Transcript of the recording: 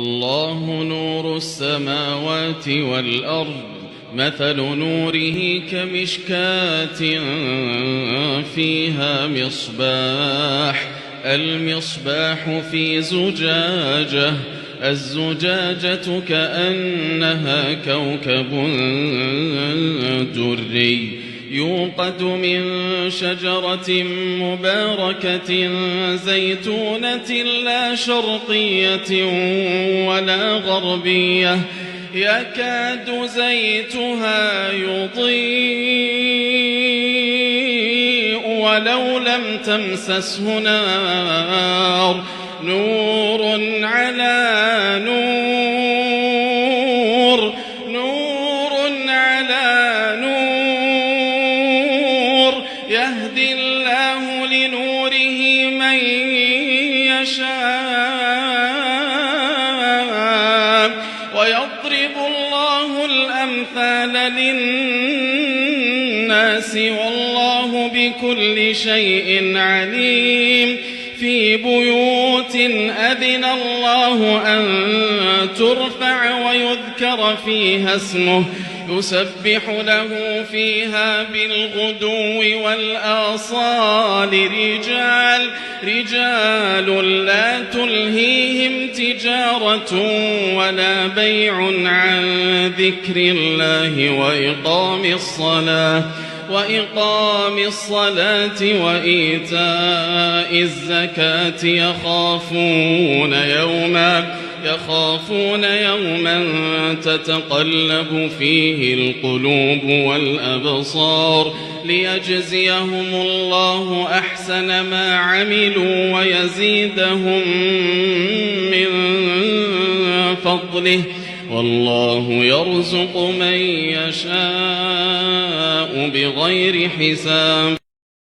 الله نور السماوات والأرض مثل نوره كمشكاة فيها مصباح المصباح في زجاجة الزجاجة كأنها كوكب دري يوقد من شجرة مباركة زيتونة لا شرقية ولا غربية يكاد زيتها يضيء ولو لم تمسسه نار نور على نور نور على نور يهدي الله لنوره من يشاء ويضرب الله الأمثال للناس والله بكل شيء عليم في بيوت أذن الله أن ترفع ويذكر فيها اسمه يسبح له فيها بالغدو والآصال رجال لا تلهيهم تجارة ولا بيع عن ذكر الله وإقام الصلاة وإيتاء الزكاة يخافون يوما تتقلب فيه القلوب والأبصار ليجزيهم الله أحسن ما عملوا ويزيدهم من فضله والله يرزق من يشاء بغير حساب